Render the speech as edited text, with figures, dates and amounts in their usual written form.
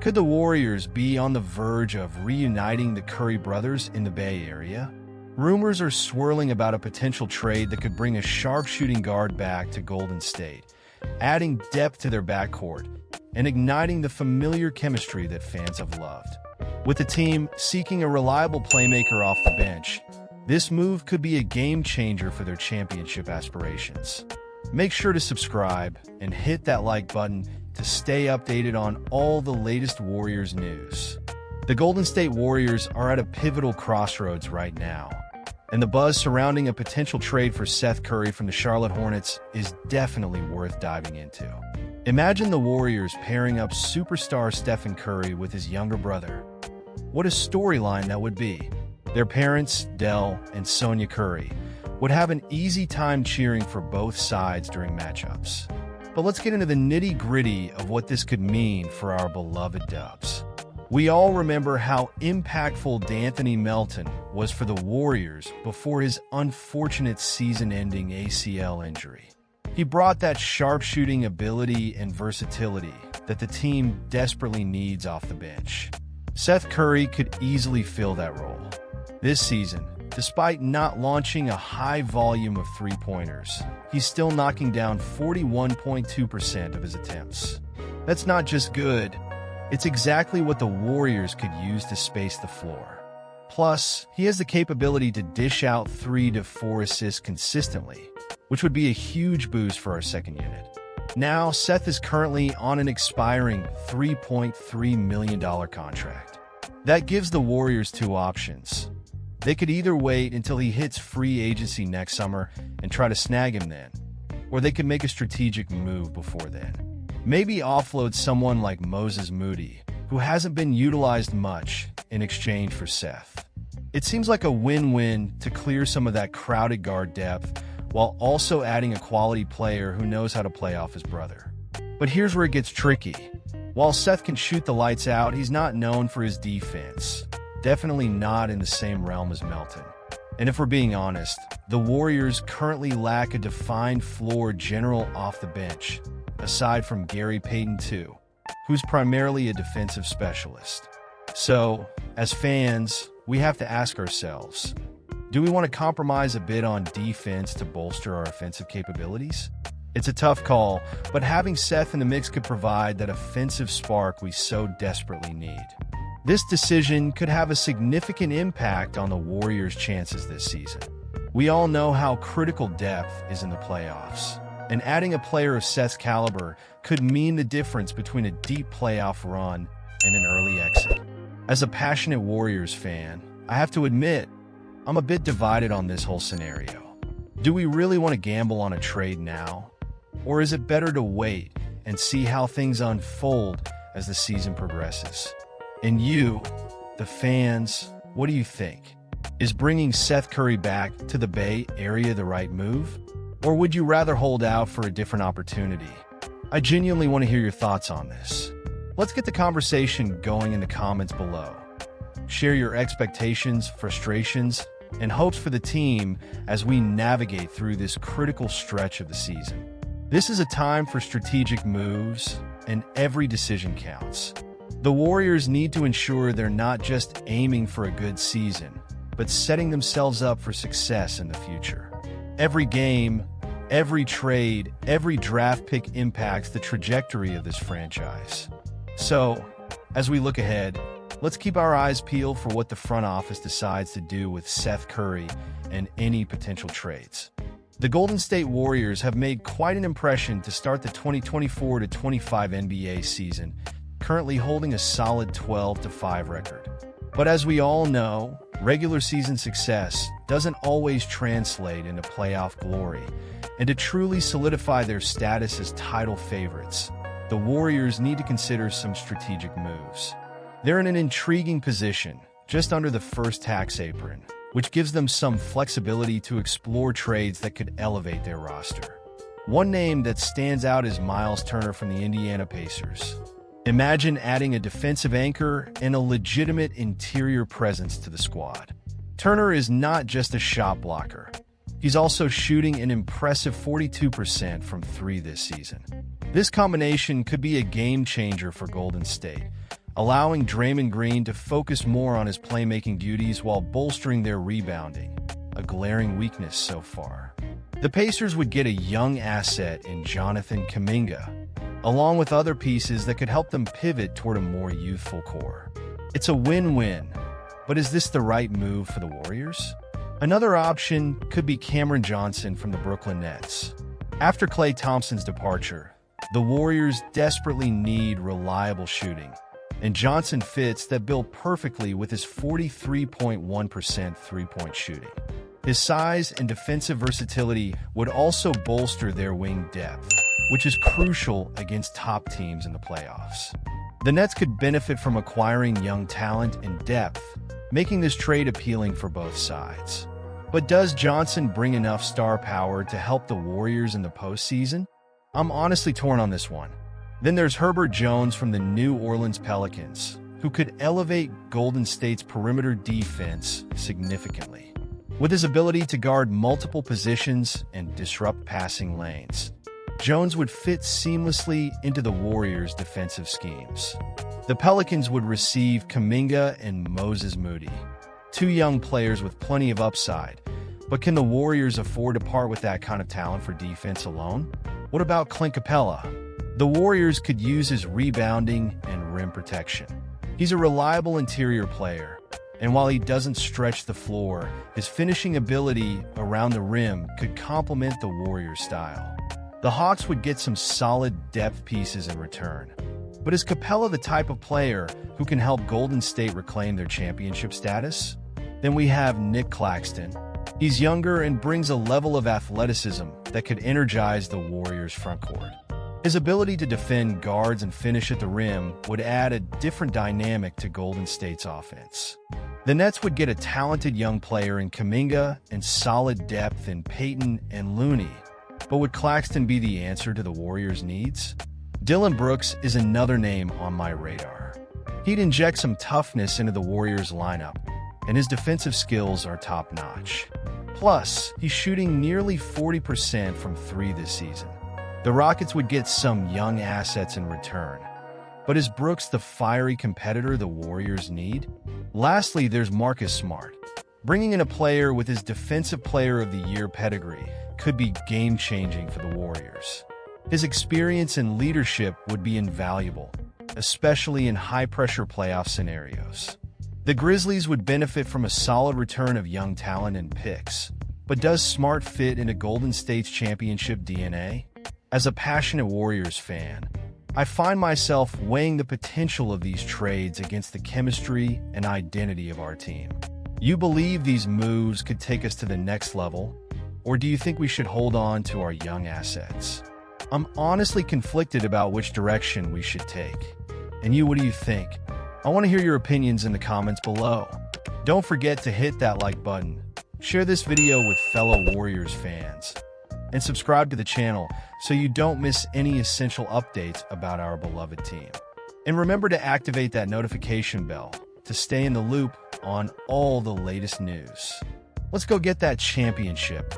Could the Warriors be on the verge of reuniting the Curry brothers in the Bay Area? Rumors are swirling about a potential trade that could bring a sharpshooting guard back to Golden State, adding depth to their backcourt and igniting the familiar chemistry that fans have loved. With the team seeking a reliable playmaker off the bench, this move could be a game changer for their championship aspirations. Make sure to subscribe and hit that like button to stay updated on all the latest Warriors news. The Golden State Warriors are at a pivotal crossroads right now, and the buzz surrounding a potential trade for Seth Curry from the Charlotte Hornets is definitely worth diving into. Imagine the Warriors pairing up superstar Stephen Curry with his younger brother. What a storyline that would be. Their parents, Dell and Sonia Curry, would have an easy time cheering for both sides during matchups. But let's get into the nitty-gritty of what this could mean for our beloved Dubs. We all remember how impactful D'Anthony Melton was for the Warriors before his unfortunate season-ending ACL injury. He brought that sharpshooting ability and versatility that the team desperately needs off the bench. Seth Curry could easily fill that role. This season, despite not launching a high volume of three-pointers, he's still knocking down 41.2% of his attempts. That's not just good, it's exactly what the Warriors could use to space the floor. Plus, he has the capability to dish out 3 to 4 assists consistently, which would be a huge boost for our second unit. Now, Seth is currently on an expiring $3.3 million contract. That gives the Warriors 2 options. They could either wait until he hits free agency next summer and try to snag him then, or they could make a strategic move before then. Maybe offload someone like Moses Moody, who hasn't been utilized much, in exchange for Seth. It seems like a win-win to clear some of that crowded guard depth while also adding a quality player who knows how to play off his brother. But here's where it gets tricky. While Seth can shoot the lights out, he's not known for his defense. Definitely not in the same realm as Melton. And if we're being honest, the Warriors currently lack a defined floor general off the bench, aside from Gary Payton II, who's primarily a defensive specialist. So, as fans, we have to ask ourselves, do we want to compromise a bit on defense to bolster our offensive capabilities? It's a tough call, but having Seth in the mix could provide that offensive spark we so desperately need. This decision could have a significant impact on the Warriors' chances this season. We all know how critical depth is in the playoffs, and adding a player of Seth's caliber could mean the difference between a deep playoff run and an early exit. As a passionate Warriors fan, I have to admit, I'm a bit divided on this whole scenario. Do we really want to gamble on a trade now? Or is it better to wait and see how things unfold as the season progresses? And you, the fans, what do you think? Is bringing Seth Curry back to the Bay Area the right move? Or would you rather hold out for a different opportunity? I genuinely want to hear your thoughts on this. Let's get the conversation going in the comments below. Share your expectations, frustrations, and hopes for the team as we navigate through this critical stretch of the season. This is a time for strategic moves, and every decision counts. The Warriors need to ensure they're not just aiming for a good season, but setting themselves up for success in the future. Every game, every trade, every draft pick impacts the trajectory of this franchise. So, as we look ahead, let's keep our eyes peeled for what the front office decides to do with Seth Curry and any potential trades. The Golden State Warriors have made quite an impression to start the 2024-25 NBA season, currently holding a solid 12-5 record. But as we all know, regular season success doesn't always translate into playoff glory, and to truly solidify their status as title favorites, the Warriors need to consider some strategic moves. They're in an intriguing position, just under the first tax apron, which gives them some flexibility to explore trades that could elevate their roster. One name that stands out is Miles Turner from the Indiana Pacers. Imagine adding a defensive anchor and a legitimate interior presence to the squad. Turner is not just a shot blocker. He's also shooting an impressive 42% from 3 this season. This combination could be a game changer for Golden State, allowing Draymond Green to focus more on his playmaking duties while bolstering their rebounding, a glaring weakness so far. The Pacers would get a young asset in Jonathan Kuminga, along with other pieces that could help them pivot toward a more youthful core. It's a win-win, but is this the right move for the Warriors? Another option could be Cameron Johnson from the Brooklyn Nets. After Klay Thompson's departure, the Warriors desperately need reliable shooting, and Johnson fits that bill perfectly with his 43.1% three-point shooting. His size and defensive versatility would also bolster their wing depth, which is crucial against top teams in the playoffs. The Nets could benefit from acquiring young talent and depth, making this trade appealing for both sides. But does Johnson bring enough star power to help the Warriors in the postseason? I'm honestly torn on this one. Then there's Herbert Jones from the New Orleans Pelicans, who could elevate Golden State's perimeter defense significantly. With his ability to guard multiple positions and disrupt passing lanes, Jones would fit seamlessly into the Warriors' defensive schemes. The Pelicans would receive Kuminga and Moses Moody, two young players with plenty of upside, but can the Warriors afford to part with that kind of talent for defense alone? What about Clint Capella? The Warriors could use his rebounding and rim protection. He's a reliable interior player, and while he doesn't stretch the floor, his finishing ability around the rim could complement the Warriors' style. The Hawks would get some solid depth pieces in return. But is Capella the type of player who can help Golden State reclaim their championship status? Then we have Nick Claxton. He's younger and brings a level of athleticism that could energize the Warriors' frontcourt. His ability to defend guards and finish at the rim would add a different dynamic to Golden State's offense. The Nets would get a talented young player in Kuminga and solid depth in Payton and Looney. But would Claxton be the answer to the Warriors' needs? Dillon Brooks is another name on my radar. He'd inject some toughness into the Warriors' lineup, and his defensive skills are top-notch. Plus, he's shooting nearly 40% from three this season. The Rockets would get some young assets in return. But is Brooks the fiery competitor the Warriors need? Lastly, there's Marcus Smart. Bringing in a player with his Defensive Player of the Year pedigree could be game-changing for the Warriors. His experience and leadership would be invaluable, especially in high-pressure playoff scenarios. The Grizzlies would benefit from a solid return of young talent and picks. But does Smart fit into Golden State's championship DNA? As a passionate Warriors fan, I find myself weighing the potential of these trades against the chemistry and identity of our team. You believe these moves could take us to the next level, or do you think we should hold on to our young assets? I'm honestly conflicted about which direction we should take. And you, what do you think? I want to hear your opinions in the comments below. Don't forget to hit that like button, share this video with fellow Warriors fans, and subscribe to the channel so you don't miss any essential updates about our beloved team. And remember to activate that notification bell to stay in the loop on all the latest news. Let's go get that championship.